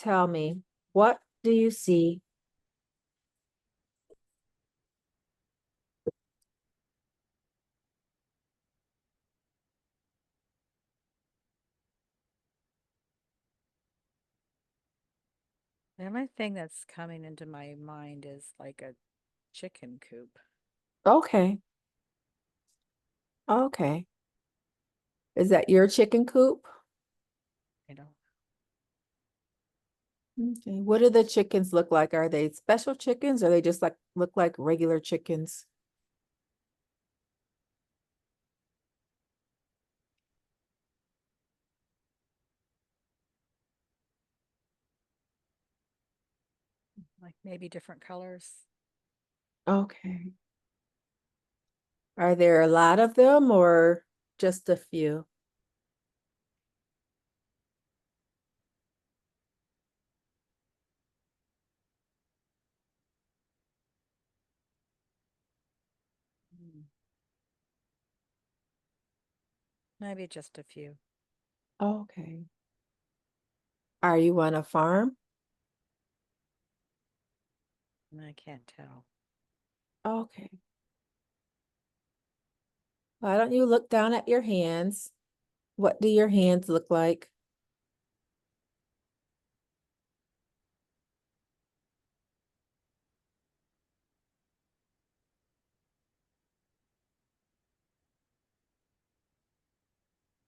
Tell me, what do you see? The only thing that's coming into my mind is like a chicken coop. Okay. Okay. Is that your chicken coop? You know, Okay. What do the chickens look like? Are they special chickens or they just like look like regular chickens? like maybe different colors. Okay. Are there a lot of them or just a few? Mm, Maybe just a few. Okay. Are you on a farm? I can't tell. Okay. Why don't you look down at your hands? What do your hands look like?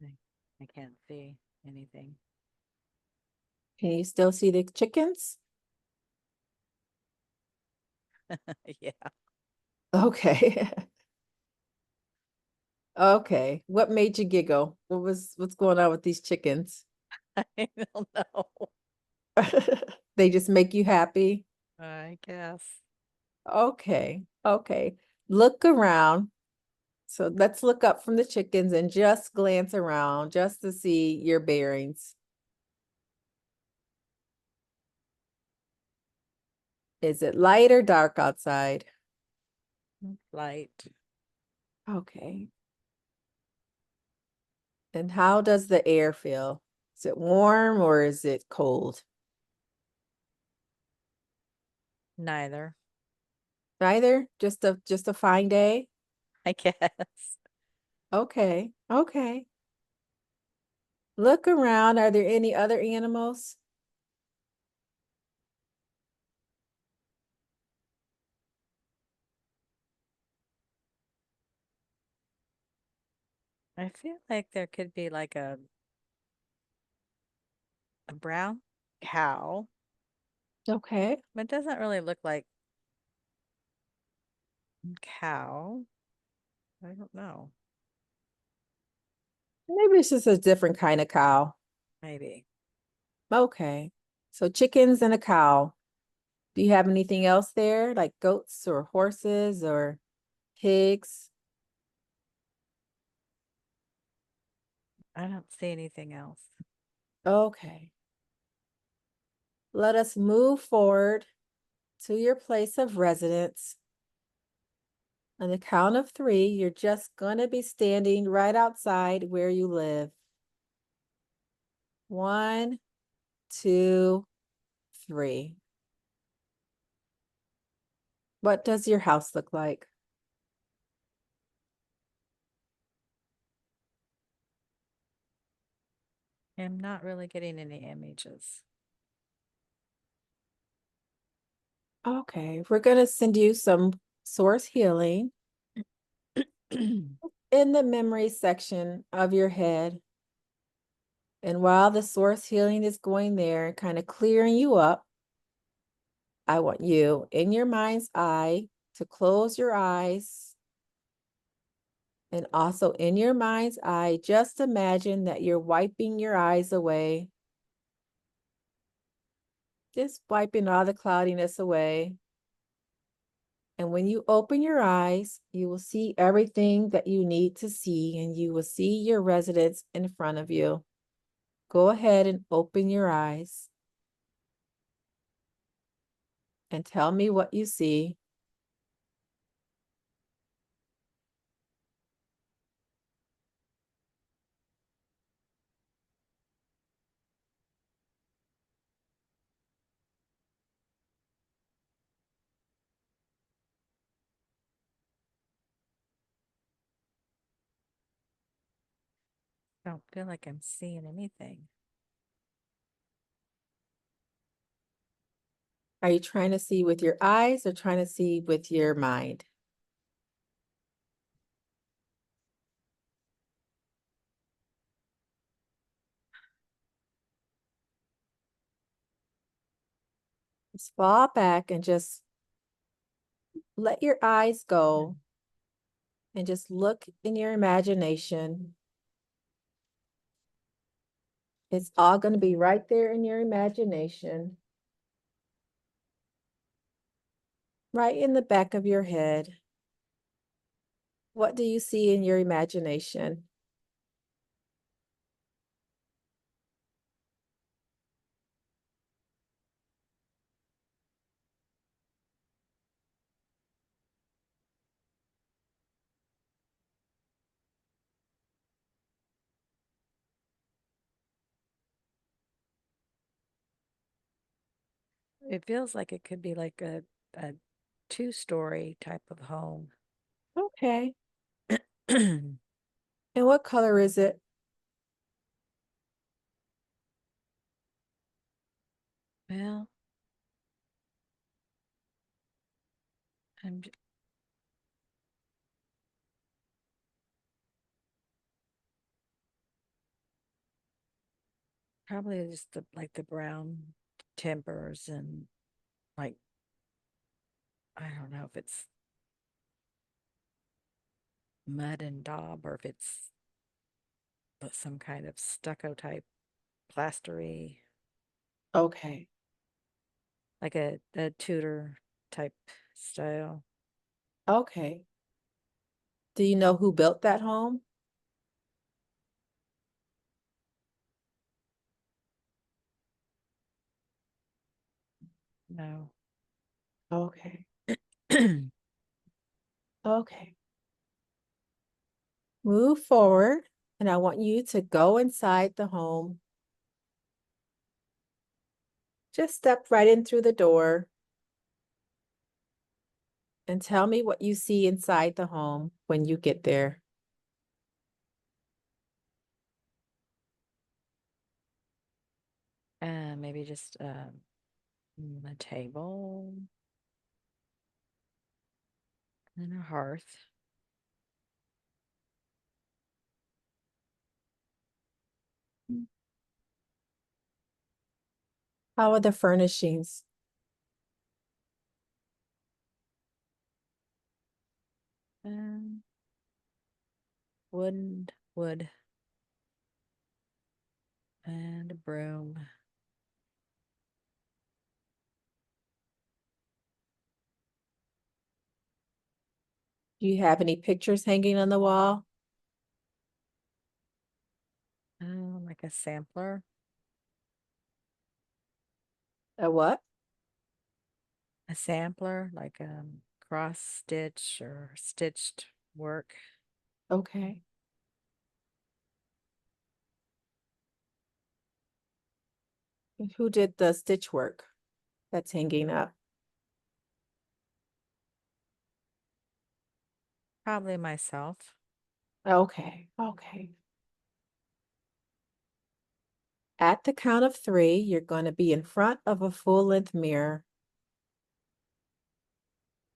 I, I can't see anything. Can you still see the chickens? Yeah, Okay. Okay. What made you giggle? What's going on with these chickens? I don't know. They just make you happy? I guess. Okay. Okay. Look around. So let's look up from the chickens and just glance around just to see your bearings. Is it light or dark outside? Light. Okay. And how does the air feel? Is it warm or is it cold? Neither. Neither? Just a fine day? I guess. Okay. Okay. Look around. Are there any other animals? I feel like there could be like a brown cow, Okay. but it doesn't really look like cow. I don't know. Maybe it's just a different kind of cow. Maybe. Okay. So chickens and a cow. Do you have anything else there, like goats or horses or pigs? I don't see anything else. Okay. Let us move forward to your place of residence. On the count of three, you're just going to be standing right outside where you live. 1, 2, 3. What does your house look like? I'm not really getting any images. Okay, we're going to send you some source healing in the memory section of your head. And while the source healing is going there and kind of clearing you up, I want you in your mind's eye to close your eyes. And also in your mind's eye, just imagine that you're wiping your eyes away. Just wiping all the cloudiness away. And when you open your eyes, you will see everything that you need to see, and you will see your residence in front of you. Go ahead and open your eyes and tell me what you see. I don't feel like I'm seeing anything. Are you trying to see with your eyes or trying to see with your mind? Just fall back and just let your eyes go and just look in your imagination. It's all going to be right there in your imagination, right in the back of your head. What do you see in your imagination? It feels like it could be like a two-story type of home. Okay. And what color is it? Well, I'm probably just like the brown timbers and like I don't know if it's mud and daub or if it's some kind of stucco type plastery, Okay. like a Tudor type style. Okay. Do you know who built that home? No. Okay. Okay. Move forward, and I want you to go inside the home. Just step right in through the door and tell me what you see inside the home when you get there. Maybe just a table and a hearth. How are the furnishings? Um, wood, and a broom. Do you have any pictures hanging on the wall? Like a sampler, A what? a sampler, like cross stitch or stitched work. Okay. And who did the stitch work that's hanging up? Probably myself. Okay. Okay. At the count of 3, you're going to be in front of a full-length mirror,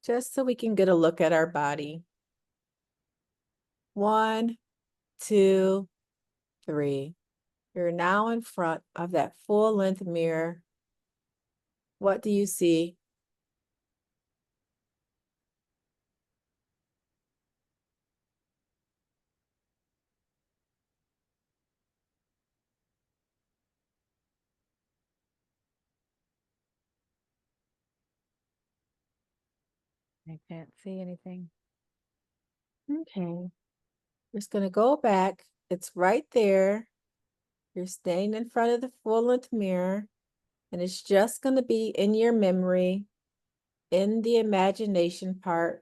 just so we can get a look at our body. 1, 2, 3. You're now in front of that full-length mirror. What do you see? I can't see anything. Okay. Just going to go back. It's right there. You're staying in front of the full-length mirror, and it's just going to be in your memory, in the imagination part.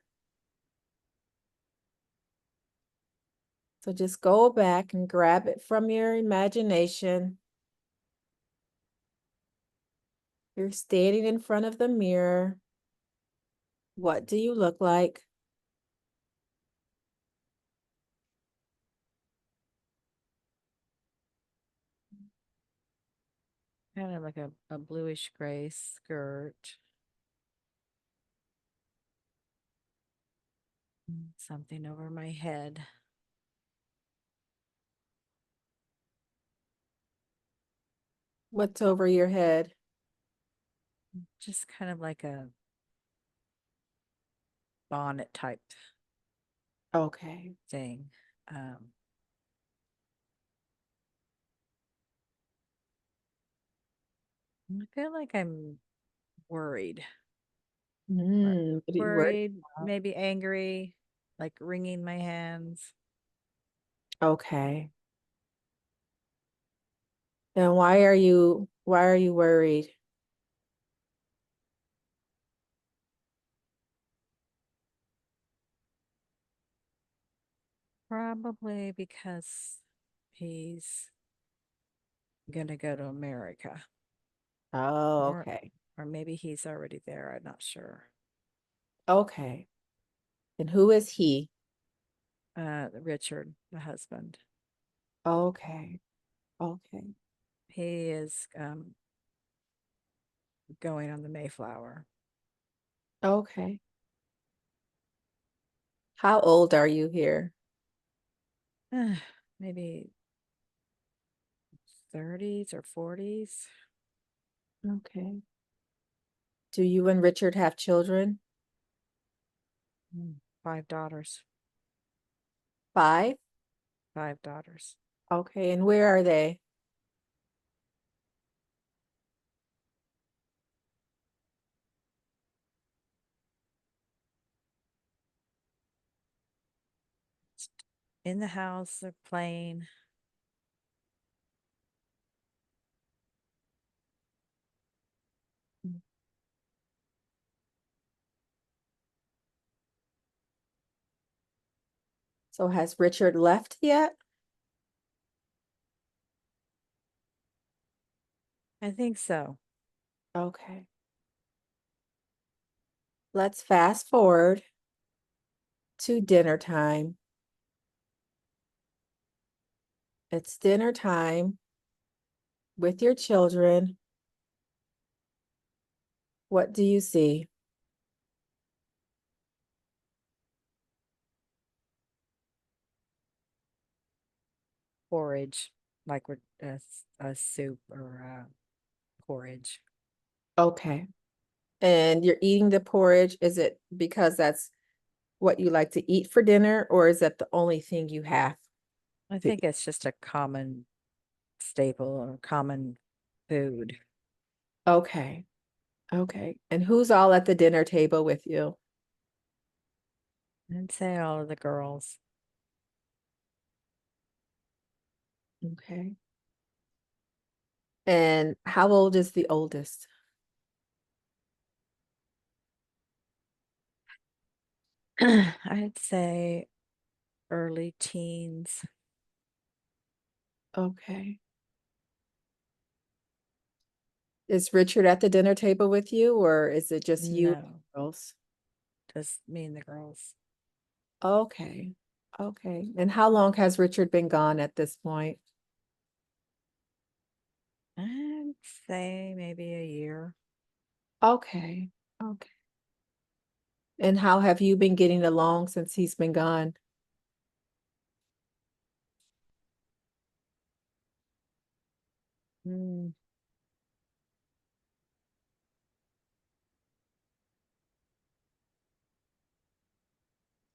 So just go back and grab it from your imagination. You're standing in front of the mirror. What do you look like? kind of like a bluish gray skirt. Something over my head. What's over your head? Just kind of like a bonnet type Okay. thing. Um, I feel like I'm worried. Wor- What are you worried Worried, about? maybe angry, like wringing my hands. Okay. And why are you worried? Probably because he's gonna go to America. Oh, Or okay. or maybe he's already there. I'm not sure. Okay. And who is he? Richard, the husband. Okay. Okay. He is going on the Mayflower. Okay. How old are you here? Maybe 30s or 40s. Okay. Do you and Richard have children? Five daughters. Five? Five daughters. Okay. And where are they? In the house, they're playing. So has Richard left yet? I think so. Okay. Let's fast forward to dinner time. It's dinner time with your children. What do you see? Porridge, like we're a soup or porridge. Okay. And you're eating the porridge. Is it because that's what you like to eat for dinner, or is that the only thing you have I to think eat? it's just a common staple or common food. Okay. Okay. And who's all at the dinner table with you? I'd say all of the girls. Okay. And how old is the oldest? I'd say early teens. Okay. Is Richard at the dinner table with you, or is it just you and No, the girls? just me and the girls. Okay. Okay. And how long has Richard been gone at this point? I'd say maybe a year. Okay. Okay. And how have you been getting along since he's been gone? Mm,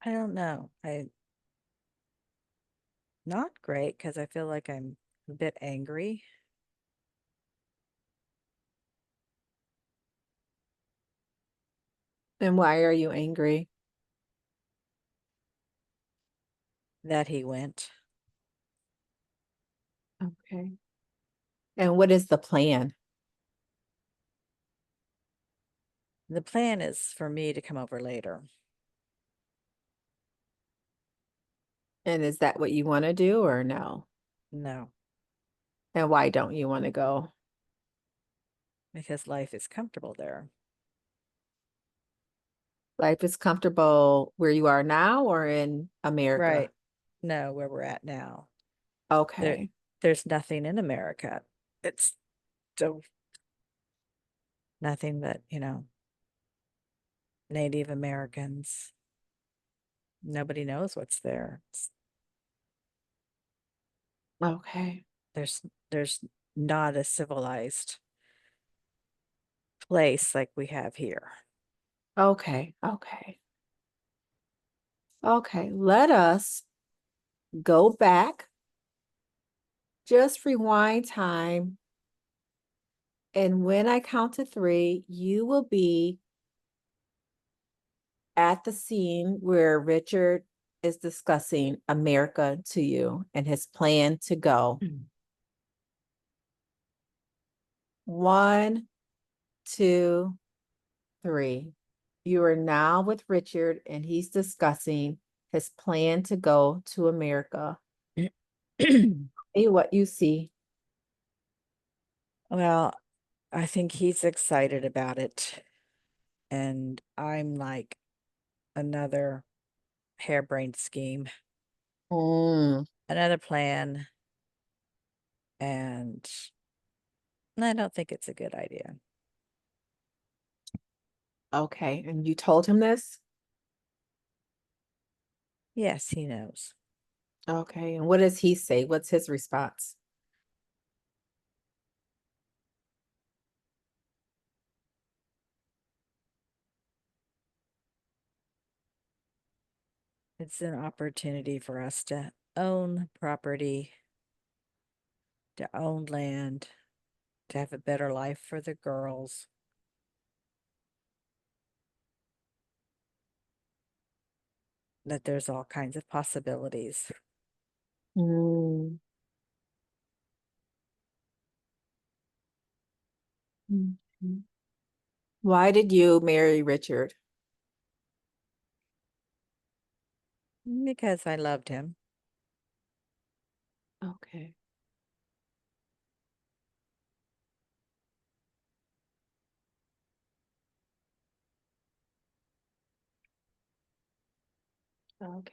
I don't know. I not great because I feel like I'm a bit angry And why are you angry? that he went. Okay. And what is the plan? The plan is for me to come over later. And is that what you want to do or no? No, And why don't you want to go? because life is comfortable there. Life is comfortable where you are now or in America? Right. No, where we're at now. There Okay. there's nothing in America. It's So nothing but, Native Americans. Nobody knows what's there. Okay. There's not a civilized place like we have here. Okay. Okay. Okay. Let us go back. Just rewind time. And when I count to three, you will be at the scene where Richard is discussing America to you and his plan to go. 1, 2, 3. You are now with Richard and he's discussing his plan to go to America. Hey, what you see. Well, I think he's excited about it. And I'm like another harebrained scheme, Mm, another plan. And I don't think it's a good idea. okay. And you told him this? Yes, he knows. Okay. And what does he say? What's his response? It's an opportunity for us to own property, to own land, to have a better life for the girls. That there's all kinds of possibilities. Mm. Mhm. Why did you marry Richard? Because I loved him. Okay. Okay.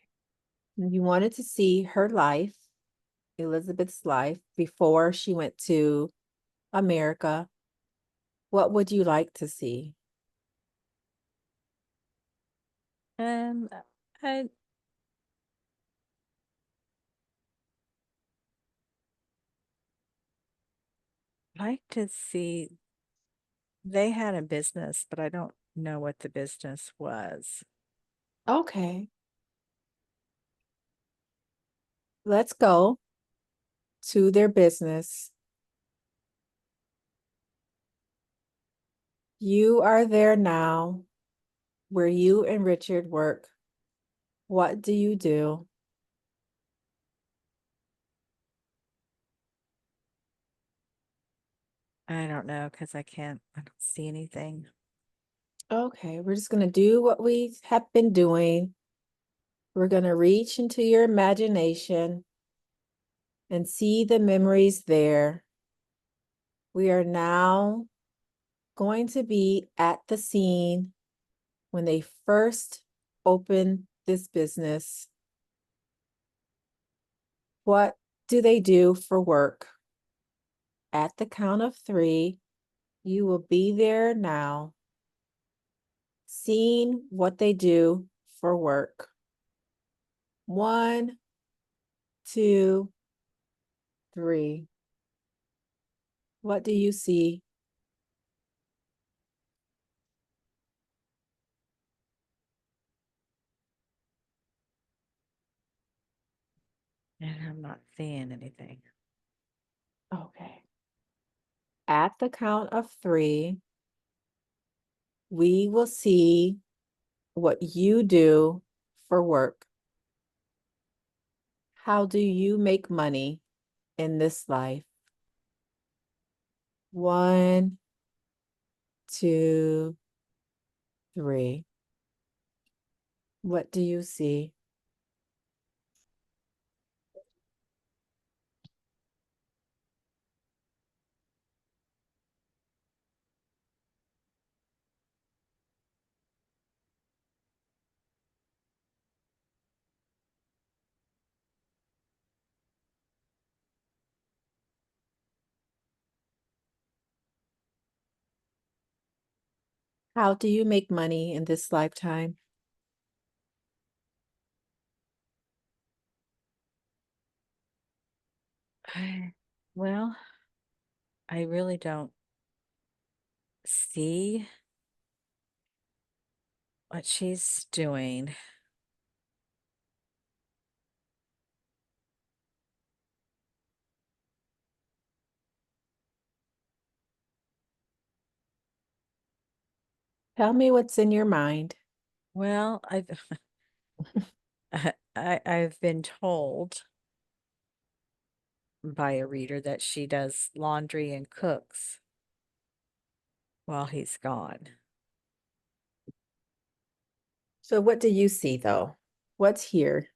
You wanted to see her life, Elizabeth's life, before she went to America. What would you like to see? And I'd like to see they had a business, but I don't know what the business was. Okay. Let's go to their business. You are there now, where you and Richard work. What do you do? I don't know because I don't see anything. Okay, we're just going to do what we have been doing. We're going to reach into your imagination and see the memories there. We are now going to be at the scene when they first opened this business. What do they do for work? At the count of three, you will be there now, seeing what they do for work. 1, 2, 3. What do you see? And I'm not seeing anything. Okay. At the count of three, we will see what you do for work. How do you make money in this life? 1, 2, 3. What do you see? How do you make money in this lifetime? Well, I really don't see what she's doing. Tell me what's in your mind. Well, I've been told by a reader that she does laundry and cooks while he's gone. So what do you see though? What's here?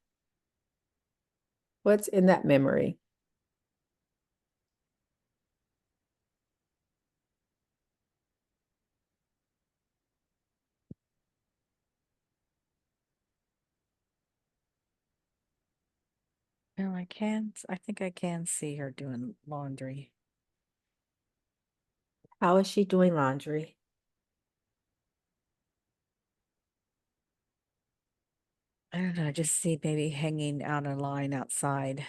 What's in that memory? Well, I think I can see her doing laundry. How is she doing laundry? I don't know, I just see maybe hanging out a line outside.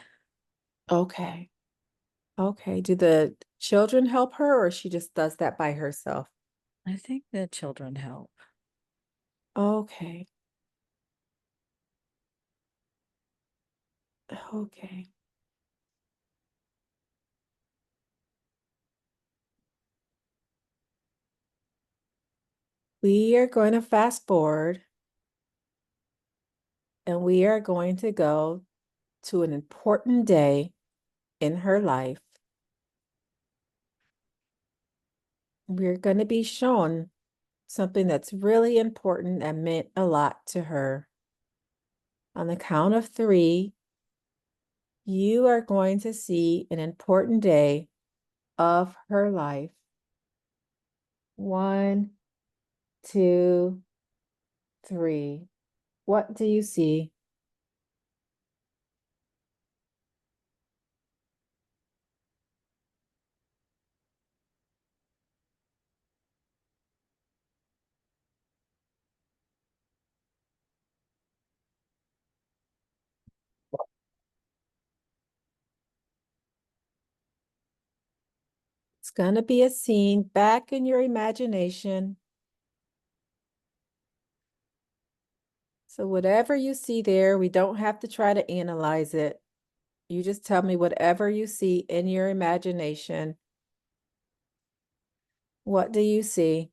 Okay. Okay. Do the children help her or she just does that by herself? I think the children help. Okay. Okay. We are going to fast forward and we are going to go to an important day in her life. We're going to be shown something that's really important and meant a lot to her. On the count of three, you are going to see an important day of her life. 1, 2, 3. What do you see? It's going to be a scene back in your imagination. So whatever you see there, we don't have to try to analyze it. You just tell me whatever you see in your imagination. What do you see?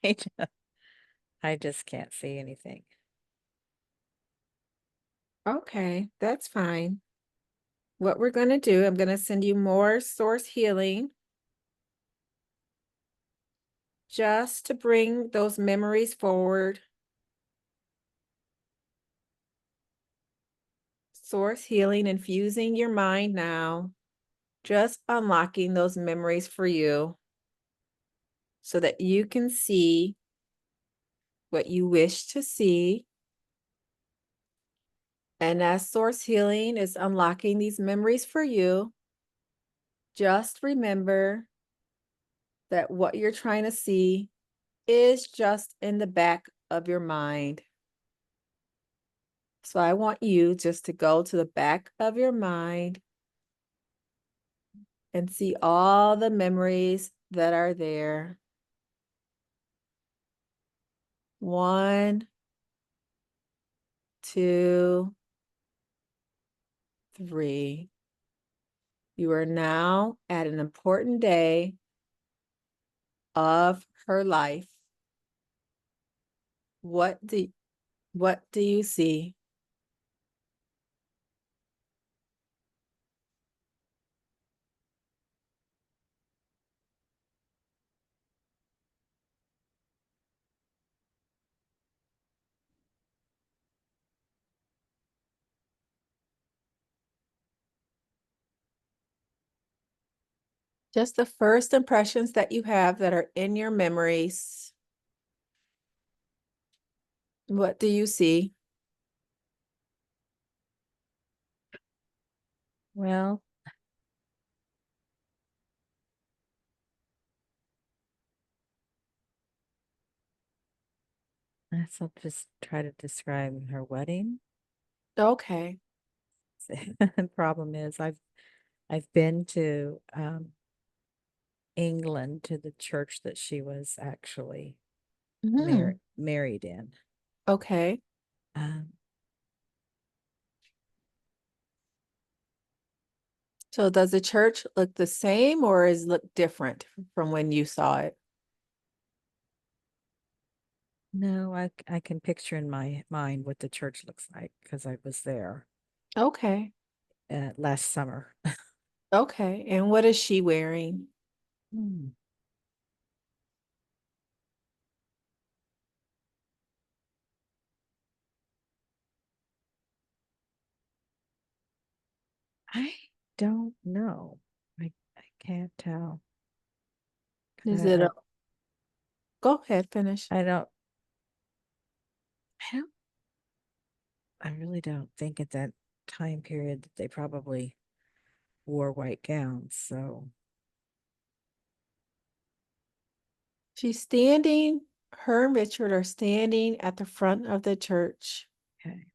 I ju- I just can't see anything. Okay, that's fine. What we're going to do, I'm going to send you more source healing just to bring those memories forward. Source healing, infusing your mind now, just unlocking those memories for you so that you can see what you wish to see. And as source healing is unlocking these memories for you, just remember that what you're trying to see is just in the back of your mind. So I want you just to go to the back of your mind and see all the memories that are there. 1, 2, 3. You are now at an important day of her life. What do what do you see? Just the first impressions that you have that are in your memories. What do you see? Well, let's I'll just try to describe her wedding. Okay. The problem is I've been to England to the church that she was actually Mhm. married in. Okay. Um, So does the church look the same or is look different from when you saw it? no, I can picture in my mind what the church looks like because I was there Okay. last summer. Okay. And what is she wearing? Hmm. I don't know. I can't tell. 'Cause Is it a go ahead, finish. I don't I don't I really don't think at that time period that they probably wore white gowns. So She's standing, her and Richard are standing at the front of the church. okay.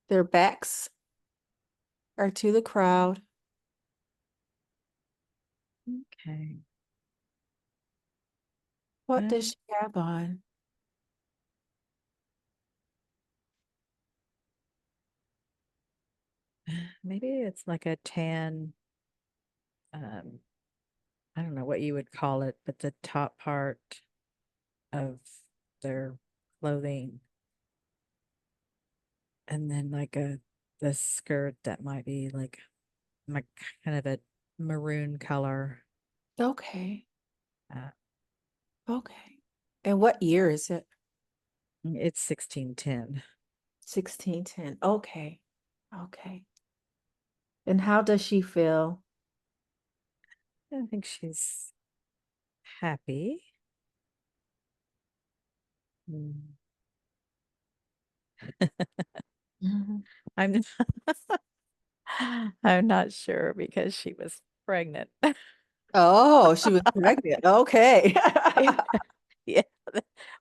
Their backs are to the crowd. Okay. What does Well, she have on? maybe it's like a tan, I don't know what you would call it, but the top part of their clothing, and then like a the skirt that might be like kind of a maroon color. Okay. Uh, Okay. And what year is it? it's 1610. 1610. Okay. Okay. And how does she feel? I think she's happy. Mm. Mhm. I'm I'm not sure because she was pregnant. Oh, she was pregnant. Okay. Yeah.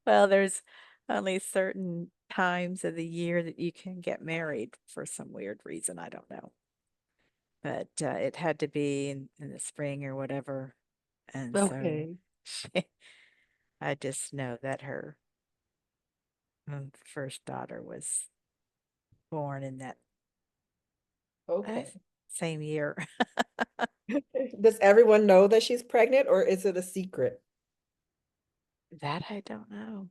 Well, there's only certain times of the year that you can get married for some weird reason. I don't know. But it had to be in the spring or whatever. And so Okay. she, I just know that her first daughter was born in that uh, Okay. same year. Does everyone know that she's pregnant or is it a secret? That I don't know.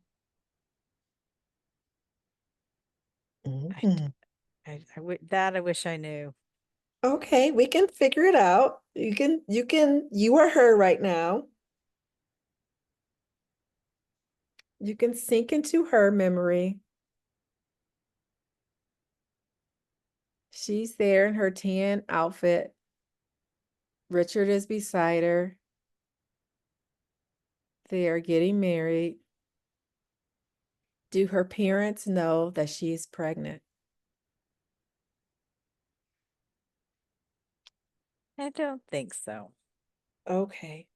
I, d- Mhm. that I wish I knew. Okay, we can figure it out. You are her right now. You can sink into her memory. She's there in her tan outfit. Richard is beside her. They are getting married. Do her parents know that she's pregnant? I don't think so. Okay.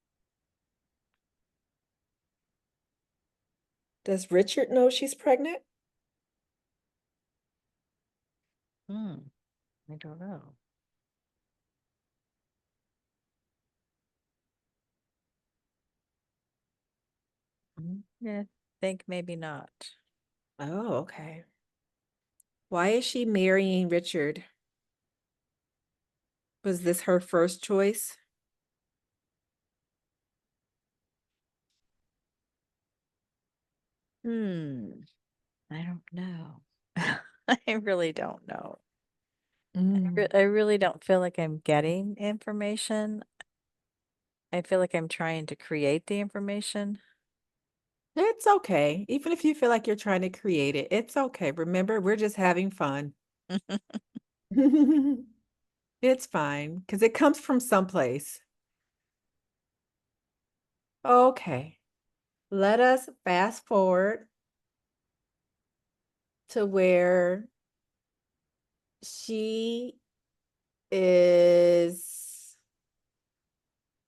Does Richard know she's pregnant? Hmm. I don't know. Yeah, think maybe not. Oh, okay. Why is she marrying Richard? Was this her first choice? Hmm. I don't know. I really don't know. Mm. I really don't feel like I'm getting information. I feel like I'm trying to create the information. It's okay. Even if you feel like you're trying to create it, it's okay. Remember, we're just having fun. It's fine because it comes from someplace. Okay. Let us fast forward to where she is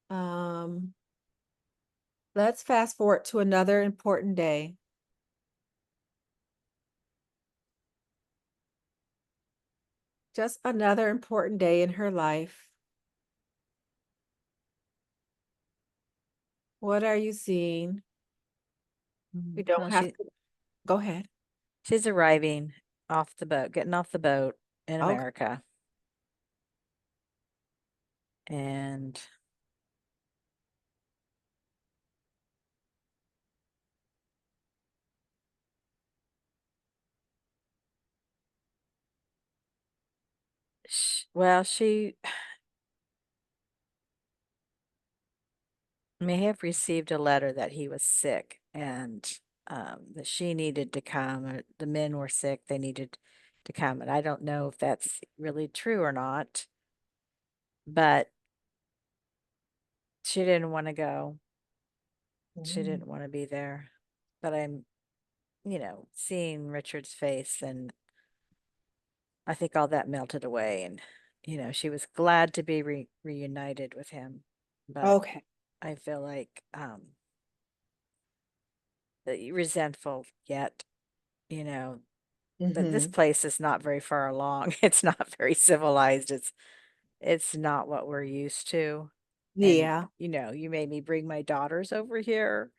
um let's fast forward to another important day. Just another important day in her life. What are you seeing? We Well, don't have to go ahead. she's arriving off the boat, getting off the boat in Okay. America. And well, she may have received a letter that he was sick and that she needed to come. Or the men were sick, they needed to come. And I don't know if that's really true or not, but she didn't want to go. She Mm. didn't want to be there. But I'm, seeing Richard's face, and I think all that melted away. And, she was glad to be reunited with him. But Okay. I feel like resentful yet, you know, that this Mm-hmm. place is not very far along. It's not very civilized. It's not what we're used to. And Yeah. you made me bring my daughters over here.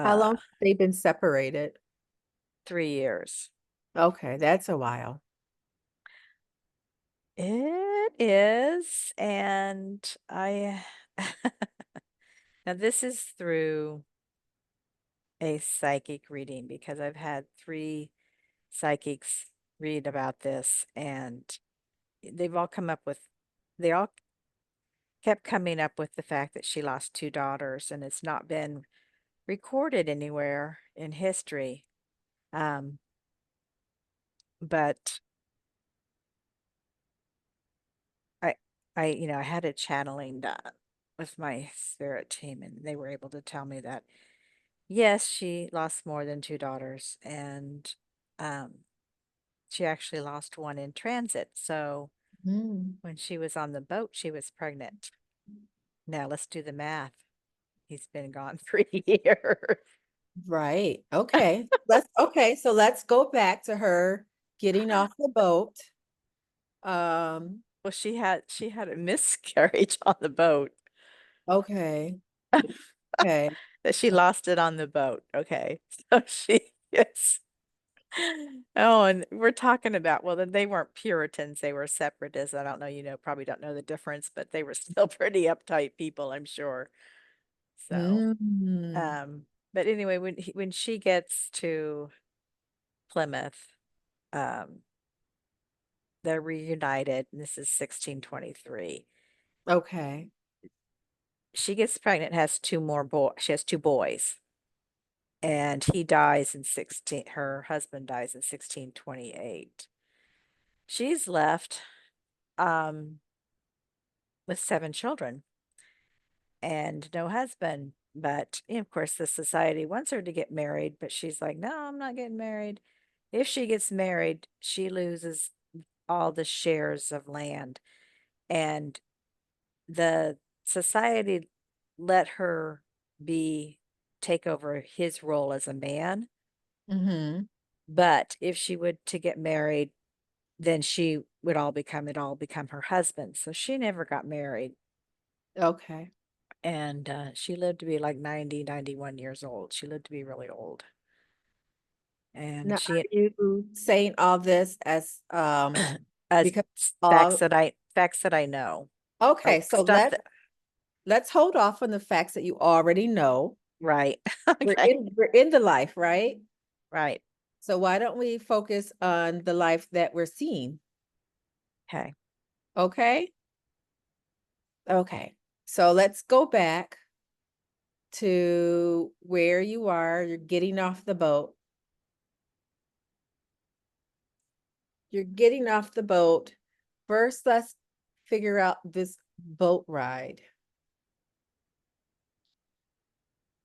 How Uh long have they been separated? 3 years. Okay, that's a while. It is. And I now this is through a psychic reading because I've had three psychics read about this, and they've all come up with they all kept coming up with the fact that she lost two daughters, and it's not been recorded anywhere in history. Um, but I, I had a channeling done with my spirit team, and they were able to tell me that yes, she lost more than two daughters, and um, she actually lost one in transit. So Mm. when she was on the boat, she was pregnant. Now let's do the math. He's been gone 3 years. Right. Okay. So let's go back to her getting off the boat. Um, Well, she had a miscarriage on the boat. okay. Okay. That she lost it on the boat. Okay. So she yes. Oh, and we're talking about, well, then they weren't Puritans, they were separatists. I don't know, probably don't know the difference, but they were still pretty uptight people, I'm sure. So, Mm. but anyway, when she gets to Plymouth, um, they're reunited, and this is 1623. Okay. She gets pregnant, has she has two boys, and he dies in 16 her husband dies in 1628. She's left um with seven children and no husband. But of course, the society wants her to get married, but she's like, no, I'm not getting married. If she gets married, she loses all the shares of land. And the society let her be take over his role as a man. Mm-hmm. But if she would to get married, then it all become her husband. So she never got married. Okay. And she lived to be like 90, 91 years old. She lived to be really old. And Now, she are you saying all this as as because facts all that I know. okay, Like so stuff let's that let's hold off on the facts that you already know. Right. We're Okay. in the life, right? Right. So why don't we focus on the life that we're seeing? Okay. Okay? Okay. So let's go back to where you are. You're getting off the boat. You're getting off the boat. First, let's figure out this boat ride.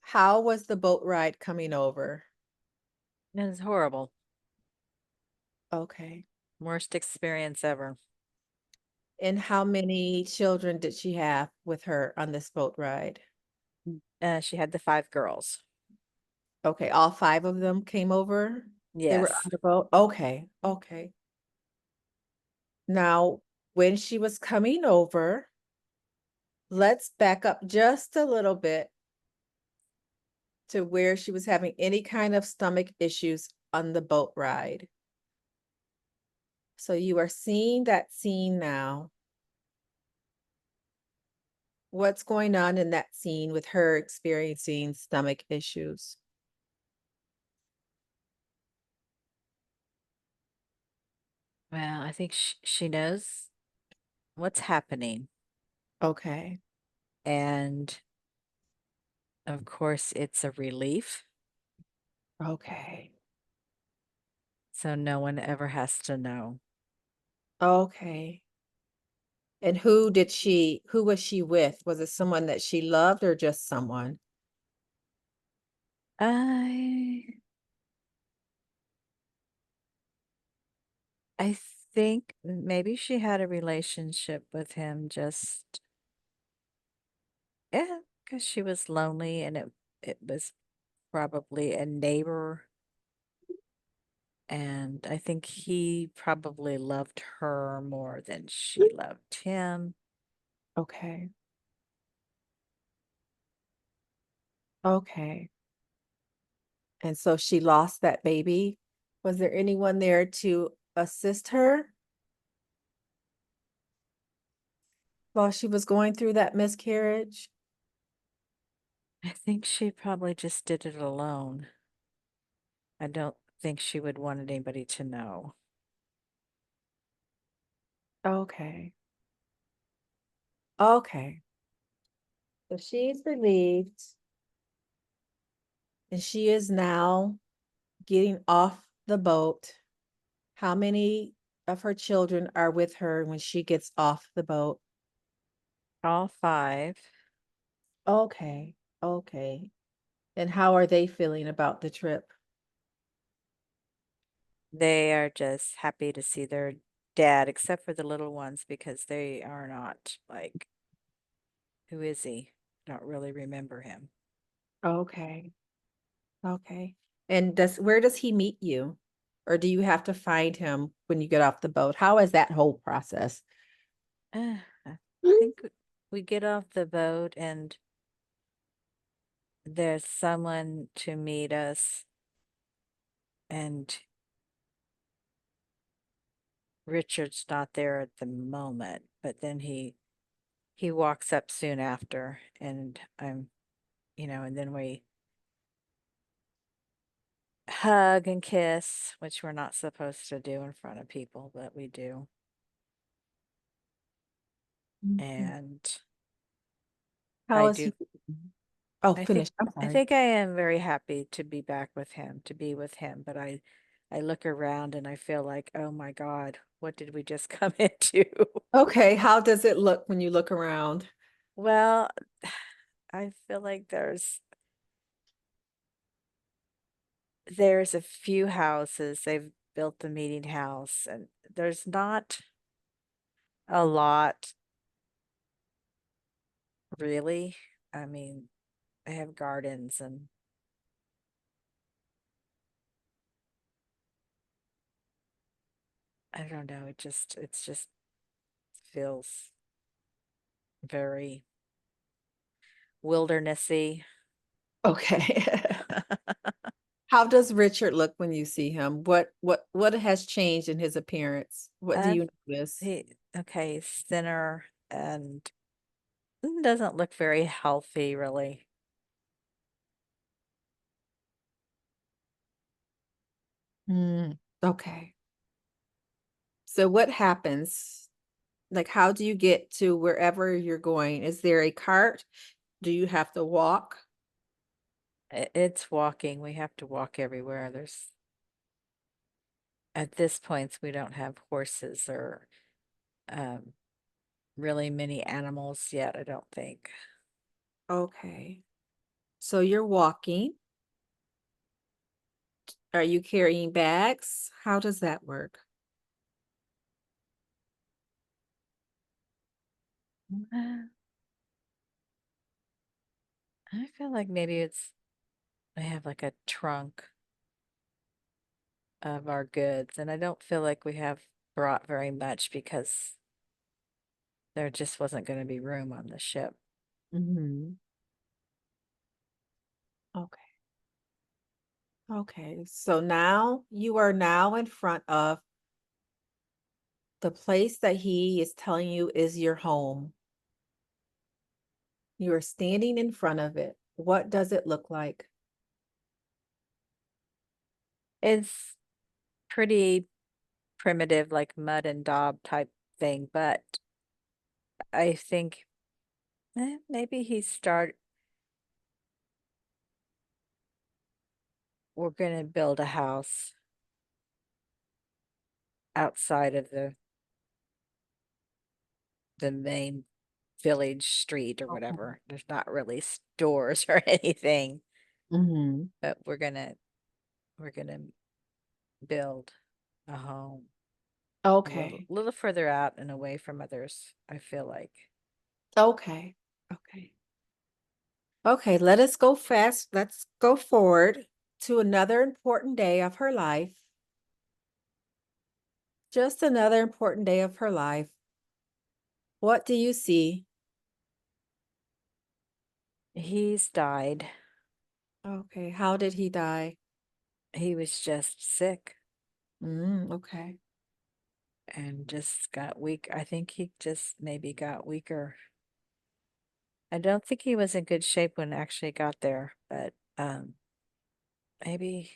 How was the boat ride coming over? It was horrible. Okay. Worst experience ever. And how many children did she have with her on this boat ride? She had the 5 girls. Okay, all five of them came over. They were on Yes. the boat. Okay, okay. Now, when she was coming over, let's back up just a little bit to where she was having any kind of stomach issues on the boat ride. So you are seeing that scene now. What's going on in that scene with her experiencing stomach issues? Well, I think she knows what's happening. Okay, And of course, it's a relief. okay, So no one ever has to know. okay. And who was she with? Was it someone that she loved or just someone? I I think maybe she had a relationship with him just yeah, because she was lonely and it was probably a neighbor. And I think he probably loved her more than she loved him. Okay, okay. And so she lost that baby. Was there anyone there to assist her while she was going through that miscarriage? I think she probably just did it alone. I don't think she would want anybody to know. Okay, okay. So she's relieved and she is now getting off the boat. How many of her children are with her when she gets off the boat? All 5, Okay, okay. And how are they feeling about the trip? they are just happy to see their dad, except for the little ones, because they are not like, who is he? Don't really remember him. Okay, okay. And where does he meet you? Or do you have to find him when you get off the boat? How is that whole process? I think we get off the boat and there's someone to meet us, and Richard's not there at the moment, but then he walks up soon after, and and then we hug and kiss, which we're not supposed to do in front of people, but we do. Mhm. And How I is he? do Oh, I think finish. I'm I sorry. think I am very happy to be back with him, to be with him, but I look around and I feel like, "Oh my God, what did we just come into?" Okay, how does it look when you look around? Well, I feel like there's a few houses. They've built the meeting house and there's not a lot really. I mean, they have gardens and I don't know, it's just feels very wildernessy. Okay. How does Richard look when you see him? What has changed in his appearance? What do Uh, you notice? okay, he's thinner and doesn't look very healthy, really. Mm, okay. So what happens? Like, how do you get to wherever you're going? Is there a cart? Do you have to walk? It's walking. We have to walk everywhere. At this point, we don't have horses or um, really many animals yet, I don't think. Okay. So you're walking. Are you carrying bags? How does that work? I feel like maybe I have like a trunk of our goods, and I don't feel like we have brought very much because there just wasn't going to be room on the ship. Hmm. Okay. Okay. So now you are now in front of the place that he is telling you is your home. You are standing in front of it. What does it look like? It's pretty primitive, like mud and daub type thing, but I think maybe we're going to build a house outside of the main village street or Okay. whatever. There's not really stores or anything, Hmm. but we're gonna build a home a little Okay. little further out and away from others, I feel like. Okay. Okay. Okay, let us go fast. Let's go forward to another important day of her life. Just another important day of her life. What do you see? He's died. Okay, how did he die? He was just sick Okay. and just got weak. I think he just maybe got weaker. I don't think he was in good shape when actually got there, but maybe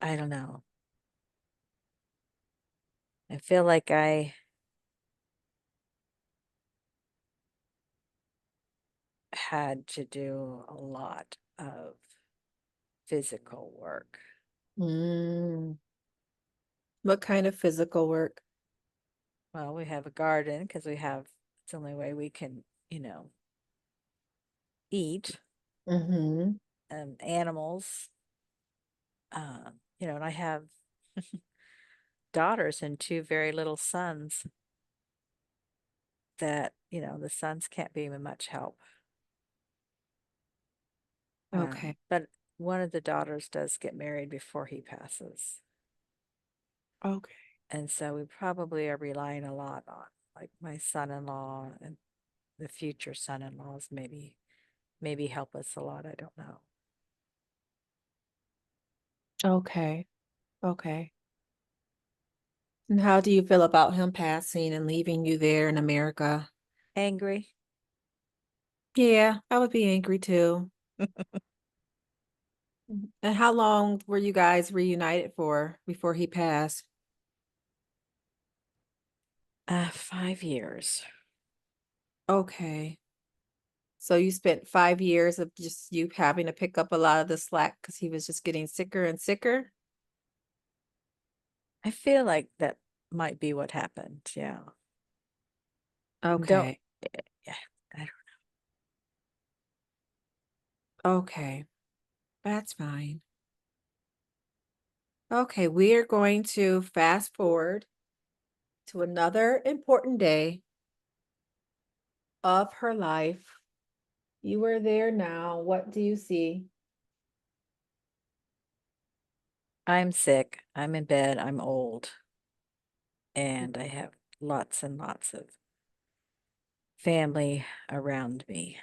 I don't know. I feel like I had to do a lot of physical work. Mm, what kind of physical work? Well, we have a garden because it's the only way we can, eat Mm-hmm. animals. And I have daughters and two very little sons that, the sons can't be much help. Okay. But one of the daughters does get married before he passes. Okay. And so we probably are relying a lot on like my son-in-law and the future son-in-laws maybe help us a lot. I don't know. Okay. Okay. And how do you feel about him passing and leaving you there in America? Angry. Yeah, I would be angry too. And how long were you guys reunited for before he passed? 5 years. Okay. So you spent 5 years of just you having to pick up a lot of the slack because he was just getting sicker and sicker? I feel like that might be what happened. Yeah. Don't, Okay. yeah, I don't, Okay. That's fine. Okay, we are going to fast forward to another important day of her life. You are there now. What do you see? I'm sick. I'm in bed. I'm old. And I have lots and lots of family around me.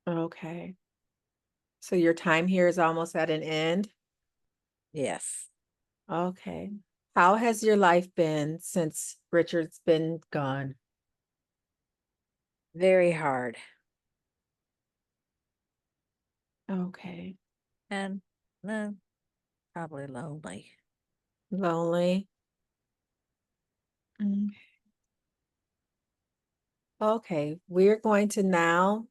Okay. So your time here is almost at an end? Yes. Okay. How has your life been since Richard's been gone? Very hard. Okay. And probably lonely. Lonely. Mm. Okay, we're going to now,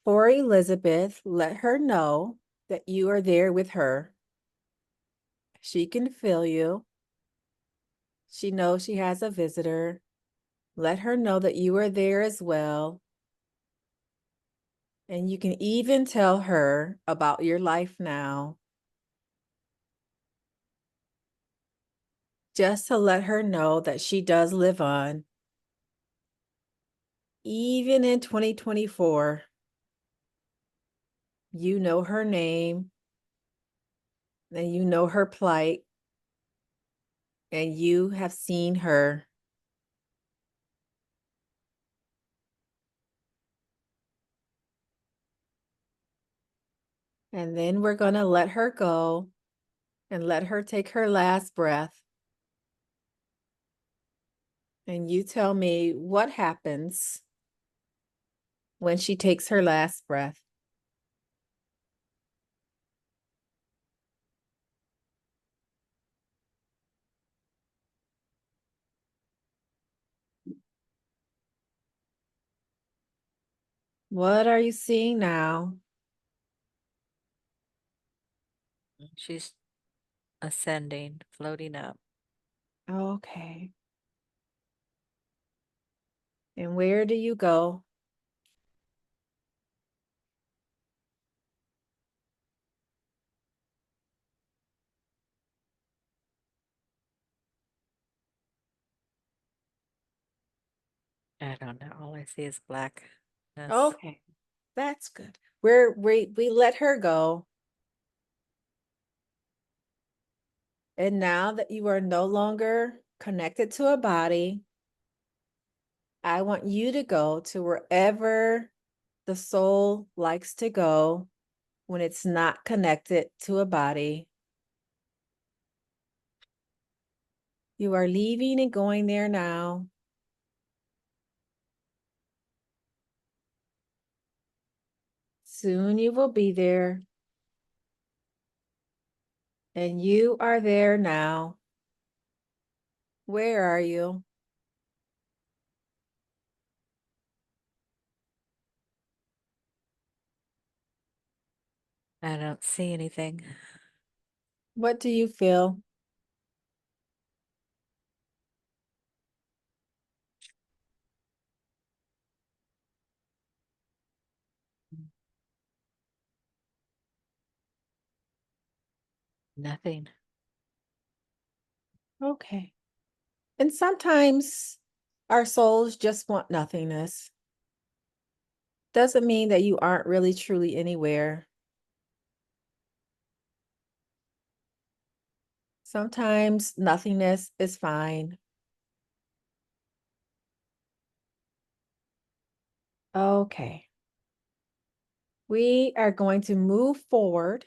for Elizabeth, let her know that you are there with her. She can feel you. She knows she has a visitor. Let her know that you are there as well. And you can even tell her about your life now, just to let her know that she does live on, even in 2024. You know her name, and you know her plight, and you have seen her. And then we're going to let her go and let her take her last breath. And you tell me what happens when she takes her last breath. What are you seeing now? She's ascending, floating up. Okay. And where do you go? I don't know. All I see is blackness. Okay, that's good. We let her go. And now that you are no longer connected to a body, I want you to go to wherever the soul likes to go when it's not connected to a body. You are leaving and going there now. Soon you will be there. And you are there now. Where are you? I don't see anything. What do you feel? Nothing. Okay. And sometimes our souls just want nothingness. Doesn't mean that you aren't really truly anywhere. Sometimes nothingness is fine. Okay. We are going to move forward,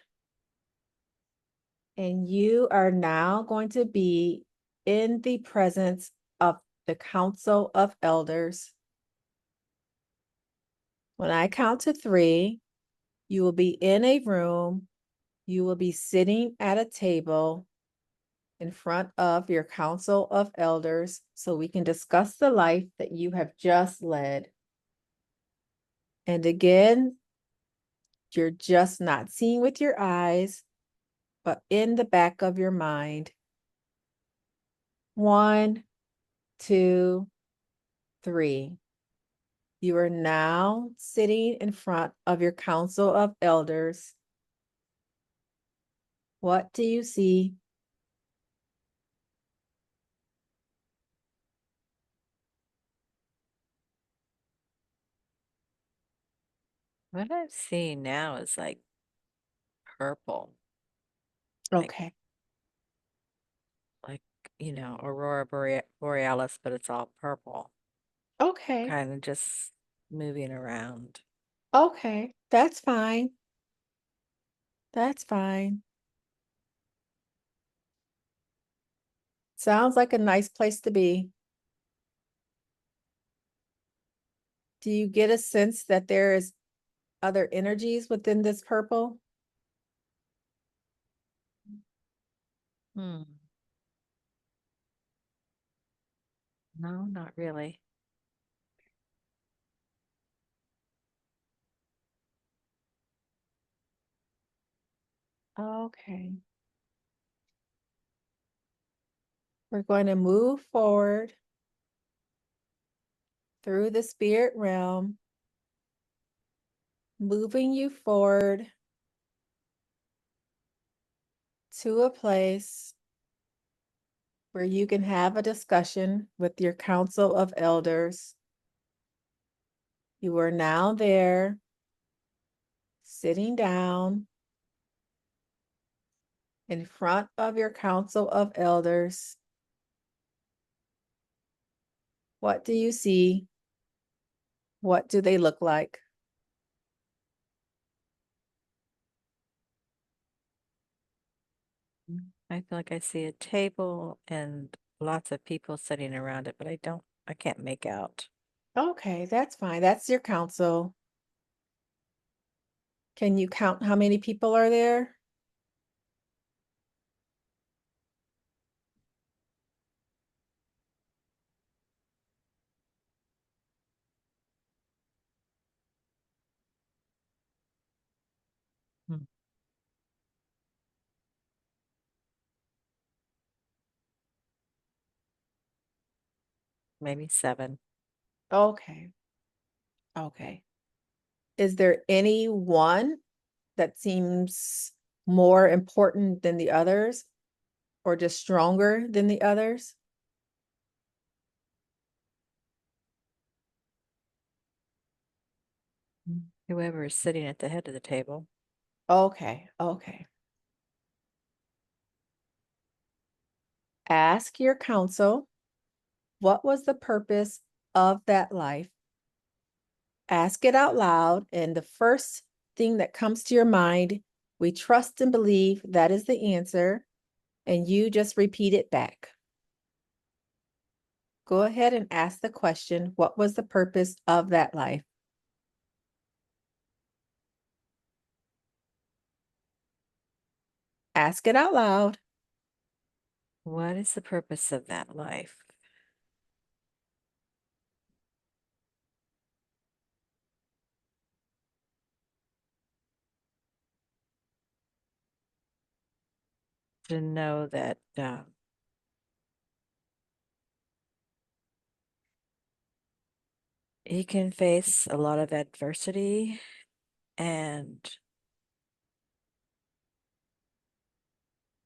and you are now going to be in the presence of the Council of Elders. When I count to 3, you will be in a room. You will be sitting at a table in front of your Council of Elders so we can discuss the life that you have just led. And again, you're just not seeing with your eyes, but in the back of your mind. 1, 2, 3. You are now sitting in front of your Council of Elders. What do you see? What I'm seeing now is like purple, like Okay. like aurora borealis, but it's all purple, Okay. kind of just moving around. Okay. That's fine. That's fine. Sounds like a nice place to be. Do you get a sense that there is other energies within this purple? Hmm. No, not really. Okay. We're going to move forward through the spirit realm, moving you forward to a place where you can have a discussion with your council of elders. You are now there, sitting down in front of your council of elders. What do you see? What do they look like? I feel like I see a table and lots of people sitting around it, but I can't make out. Okay, that's fine. That's your council. Can you count how many people are there? Hmm. Maybe seven. Okay, okay. Is there any one that seems more important than the others or just stronger than the others? Whoever is sitting at the head of the table. Okay, okay. Ask your counsel, what was the purpose of that life? Ask it out loud, and the first thing that comes to your mind, we trust and believe that is the answer, and you just repeat it back. Go ahead and ask the question, what was the purpose of that life? Ask it out loud. What is the purpose of that life? To know that he can face a lot of adversity and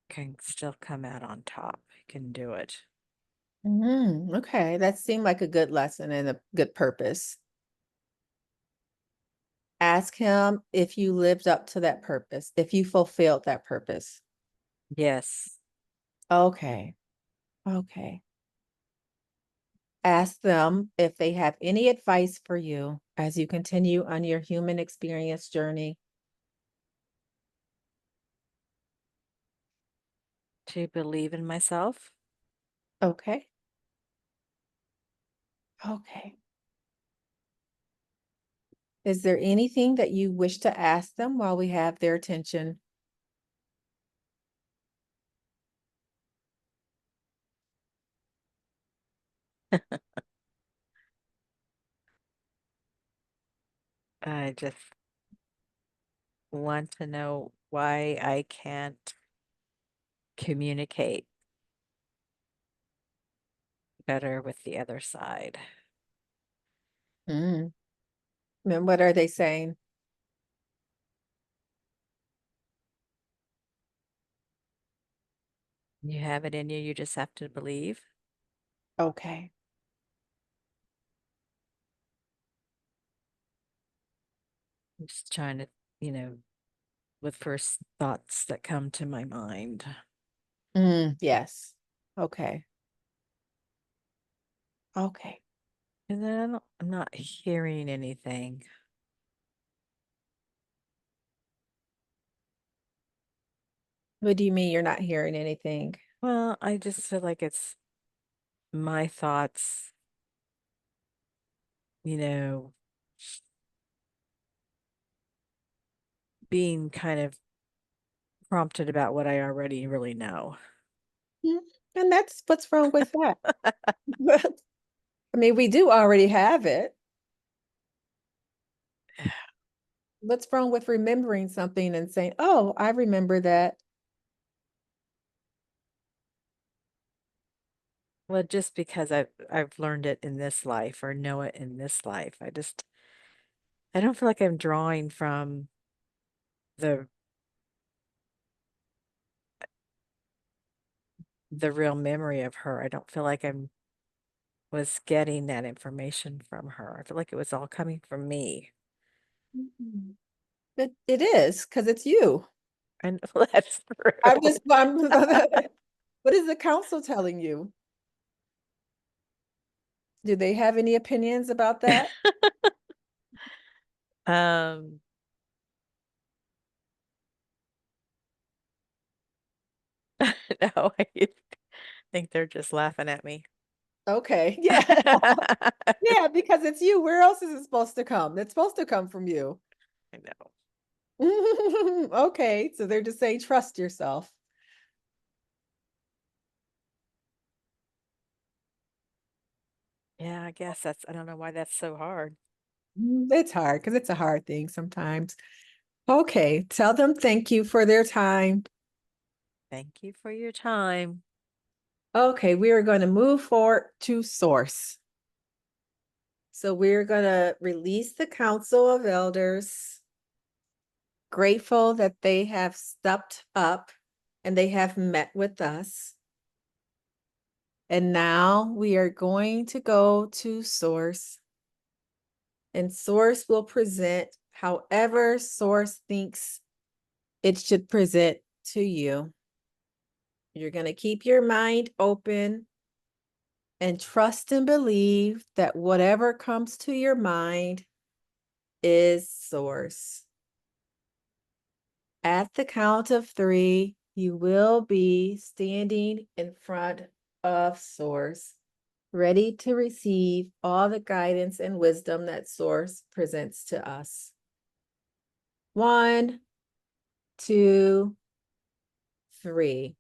can still come out on top. He can do it. Okay, that seemed like a good lesson and a good purpose. Ask him if you lived up to that purpose, if you fulfilled that purpose. Yes. Okay, okay. Ask them if they have any advice for you as you continue on your human experience journey. To believe in myself. Okay, okay. Is there anything that you wish to ask them while we have their attention? I just want to know why I can't communicate better with the other side. Mm. And what are they saying? You have it in you, you just have to believe. Okay, I'm just trying to, you know, with first thoughts that come to my mind. yes. Okay, okay. And then I'm not hearing anything. What do you mean you're not hearing anything? Well, I just feel like it's my thoughts, you know, being kind of prompted about what I already really know. Mm, and that's what's wrong with that. I mean, we do already have it. What's wrong with remembering something and saying, "Oh, I remember that." Well, just because I've learned it in this life or know it in this life, I don't feel like I'm drawing from the real memory of her. I don't feel like I'm was getting that information from her. I feel like it was all coming from me. Mhm. It is because it's you. And that's I'm true. just, what is the council telling you? Do they have any opinions about that? Um, no, I think they're just laughing at me. Okay, yeah, yeah, because it's you. Where else is it supposed to come? It's supposed to come from you. I know. Okay, so they're just saying trust yourself. Yeah, I guess I don't know why that's so hard. It's hard because it's a hard thing sometimes. Okay, tell them thank you for their time. Thank you for your time. Okay, we are going to move forward to source. So we're going to release the Council of Elders, grateful that they have stepped up and they have met with us. And now we are going to go to source, and source will present however source thinks it should present to you. You're going to keep your mind open and trust and believe that whatever comes to your mind is source. At the count of 3, you will be standing in front of source, ready to receive all the guidance and wisdom that source presents to us. 1, 2, 3.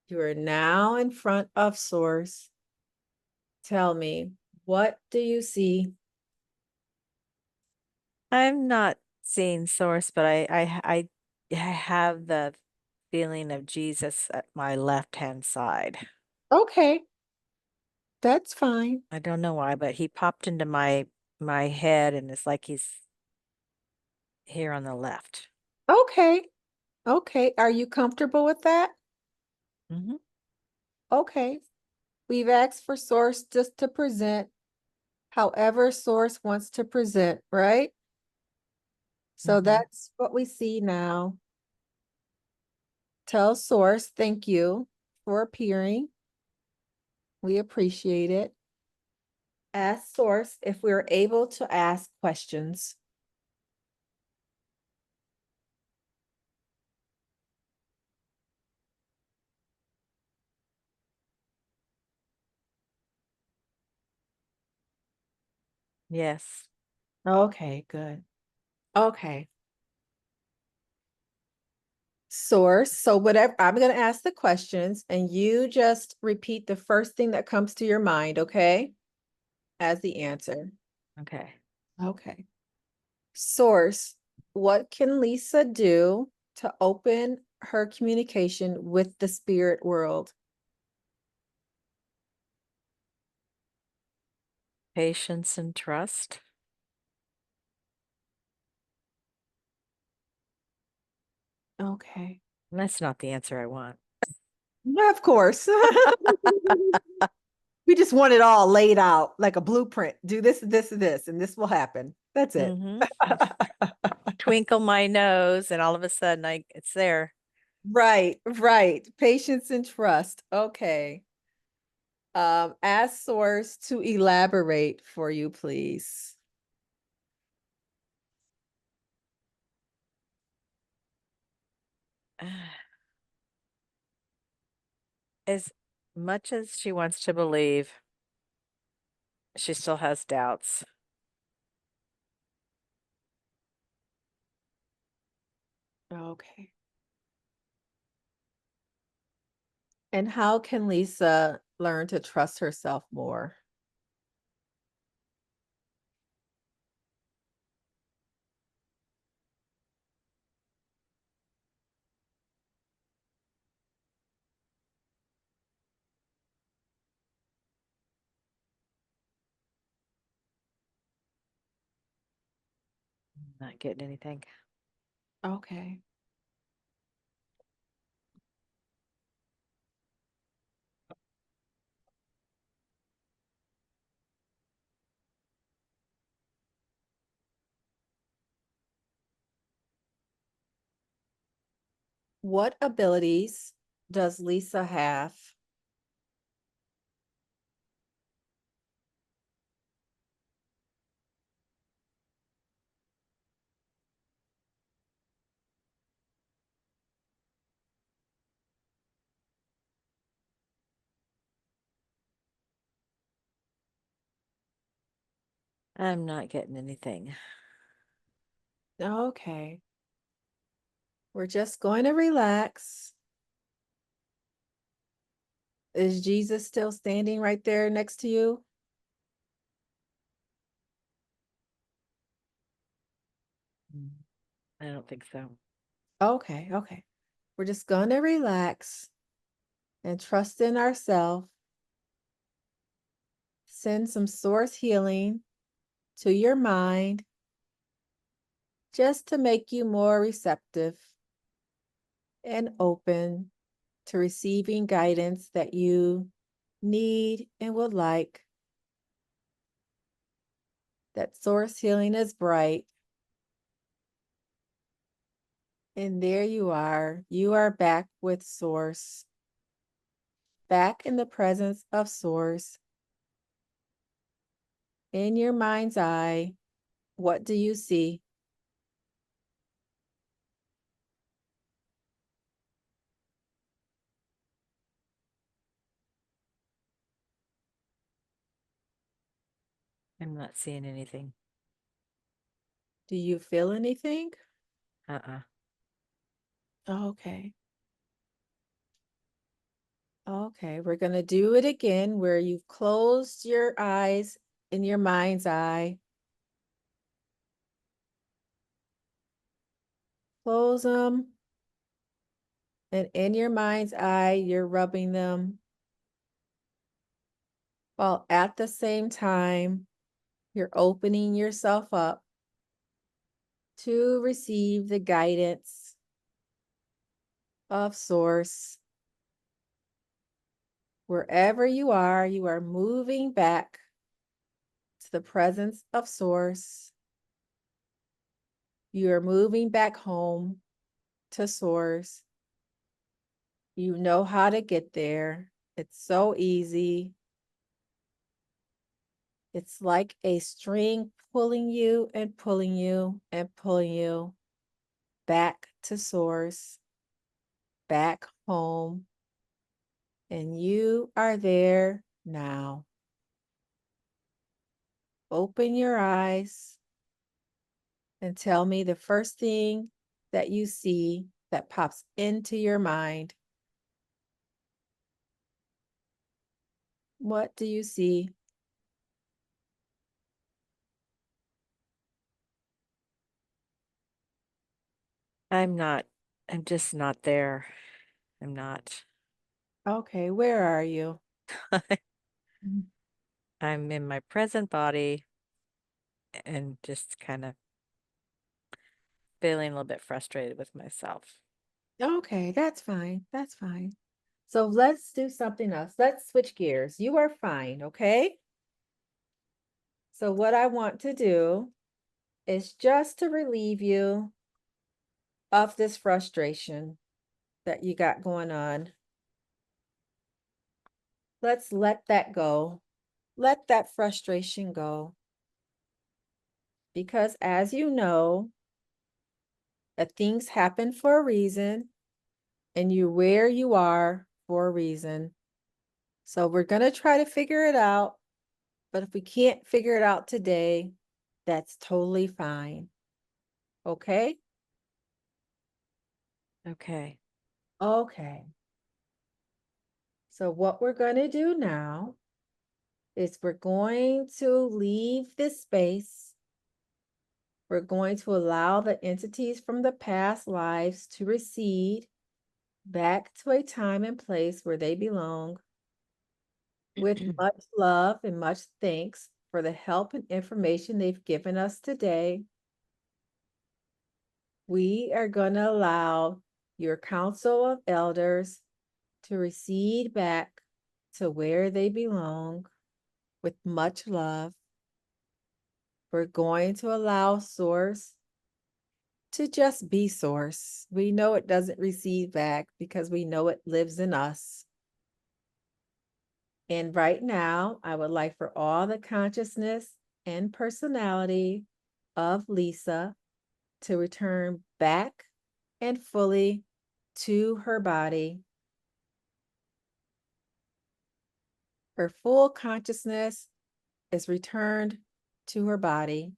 You are now in front of source. Tell me, what do you see? I'm not seeing source, but I have the feeling of Jesus at my left-hand side. Okay, that's fine. I don't know why, but he popped into my head and it's like he's here on the left. Okay, okay. Are you comfortable with that? Hmm. Okay. We've asked for source just to present however source wants to present, right? So Hmm. that's what we see now. Tell source, thank you for appearing. We appreciate it. Ask source if we're able to ask questions. Yes. Okay, good. Okay. Source. So whatever, I'm going to ask the questions and you just repeat the first thing that comes to your mind, okay? As the answer. Okay. Okay. Source. What can Lisa do to open her communication with the spirit world? Patience and trust. Okay. That's not the answer I want. Of course. We just want it all laid out like a blueprint. Do this, this, this, and this will happen. That's it. Hmm. Twinkle my nose, and all of a sudden, it's there. Right, right. Patience and trust. Okay. Ask source to elaborate for you, please. As much as she wants to believe, she still has doubts. Okay. And how can Lisa learn to trust herself more? Not getting anything. Okay. What abilities does Lisa have? I'm not getting anything. Okay. We're just going to relax. Is Jesus still standing right there next to you? I don't think so. Okay, okay. We're just going to relax and trust in ourselves. Send some source healing to your mind just to make you more receptive and open to receiving guidance that you need and would like. That source healing is bright. And there you are. You are back with source, back in the presence of source. In your mind's eye, what do you see? I'm not seeing anything. Do you feel anything? Uh-uh. Okay. Okay, we're going to do it again where you've closed your eyes in your mind's eye. Close them. And in your mind's eye, you're rubbing them. While at the same time, you're opening yourself up to receive the guidance of source. Wherever you are moving back to the presence of source. You are moving back home to source. You know how to get there. It's so easy. It's like a string pulling you and pulling you and pulling you back to source, back home. And you are there now. Open your eyes and tell me the first thing that you see that pops into your mind. What do you see? I'm just not there. I'm not. Okay, where are you? Mhm. I'm in my present body and just kind of feeling a little bit frustrated with myself. Okay, that's fine. That's fine. So let's do something else. Let's switch gears. You are fine, okay? So what I want to do is just to relieve you of this frustration that you got going on. Let's let that go. Let that frustration go. Because as you know, that things happen for a reason and you're where you are for a reason. So we're going to try to figure it out. But if we can't figure it out today, that's totally fine. Okay? Okay. Okay. So what we're going to do now is we're going to leave this space. We're going to allow the entities from the past lives to recede back to a time and place where they belong. With much love and much thanks for the help and information they've given us today, we are going to allow your council of elders to recede back to where they belong with much love. We're going to allow Source to just be Source. We know it doesn't recede back because we know it lives in us. And right now, I would like for all the consciousness and personality of Lisa to return back and fully to her body. Her full consciousness is returned to her body.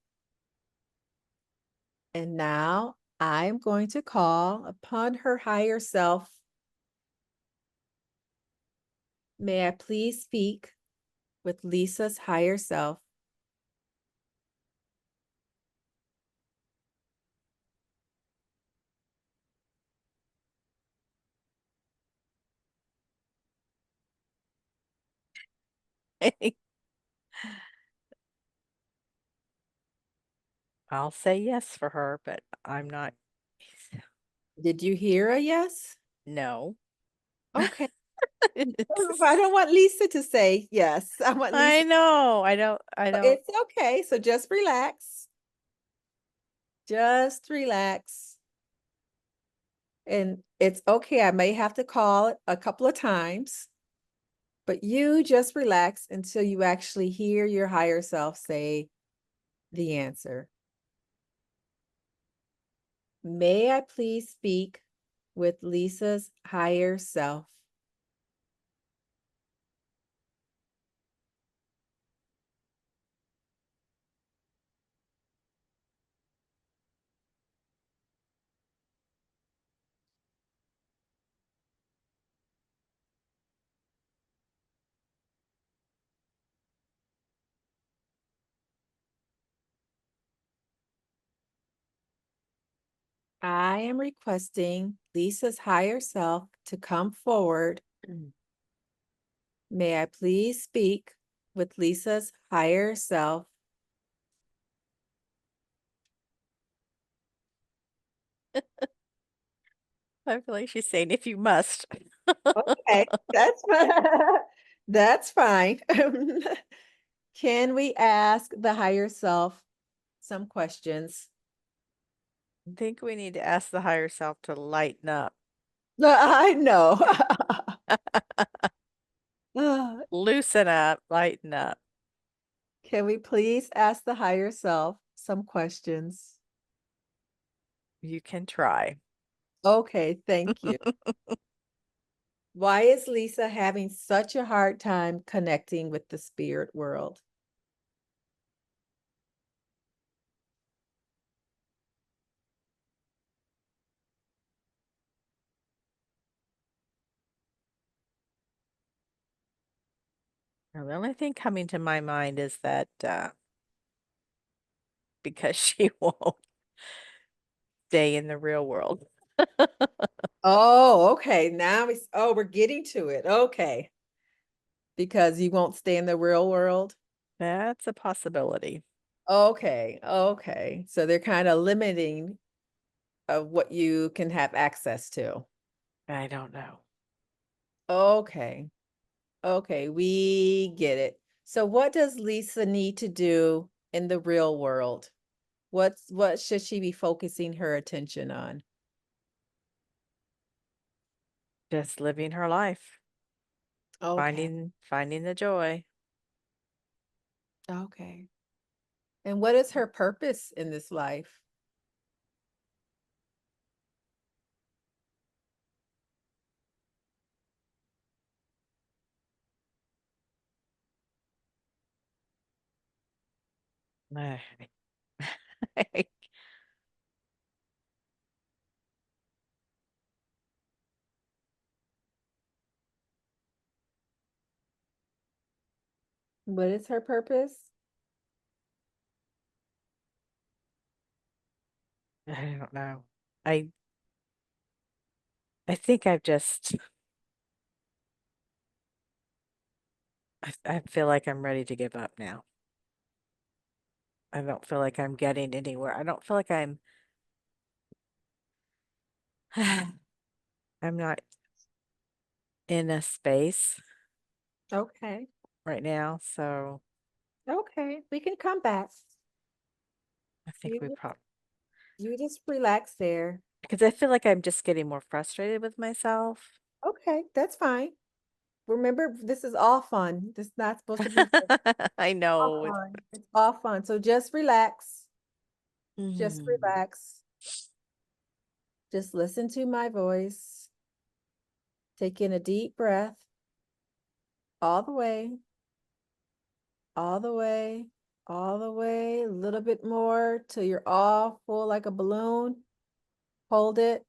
And now I'm going to call upon her higher self. May I please speak with Lisa's higher self? I'll say yes for her, but I'm not. Did you hear a yes? No. Okay. I don't want Lisa to say yes. I want I Lisa. know. I don't. It's okay. So just relax. Just relax. And it's okay. I may have to call it a couple of times, but you just relax until you actually hear your higher self say the answer. May I please speak with Lisa's higher self? I am requesting Lisa's higher self to come forward. May I please speak with Lisa's higher self? I feel like she's saying if you must. Okay, that's fine. That's fine. Can we ask the higher self some questions? I think we need to ask the higher self to lighten up. I know. Uh, Loosen up, lighten up. Can we please ask the higher self some questions? You can try. Okay, thank you. Why is Lisa having such a hard time connecting with the spirit world? Now, the only thing coming to my mind is that because she won't stay in the real world. Oh, okay. Now we're getting to it. Okay. Because you won't stay in the real world. That's a possibility. Okay. Okay. So they're kind of limiting of what you can have access to. I don't know. Okay. Okay, we get it. So what does Lisa need to do in the real world? What should she be focusing her attention on? Just living her life, Okay. finding the joy. Okay. And what is her purpose in this life? What is her purpose? I don't know. I I think I feel like I'm ready to give up now. I don't feel like I'm getting anywhere. I don't feel like I'm not in a space Okay. right now, so Okay. We can come back. I think You we just, probably you just relax there. because I feel like I'm just getting more frustrated with myself. Okay, that's fine. Remember, this is all fun. This is not supposed to be I all know. fun. It's all fun. So just relax. Just Mm. relax. Just listen to my voice. Take in a deep breath all the way, all the way, all the way, a little bit more till you're all full like a balloon. Hold it,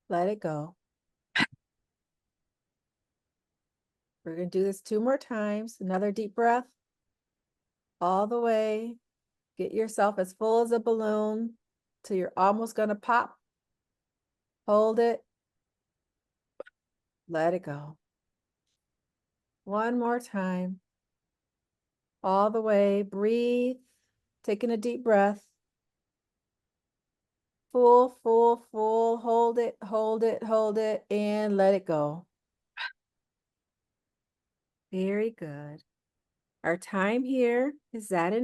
let it go. We're going to do this 2 more times. Another deep breath all the way. Get yourself as full as a balloon till you're almost going to pop. Hold it, let it go. One more time. All the way. Breathe, taking a deep breath. Full, full, full. Hold it, hold it, hold it, and let it go. Very good. Our time here is at an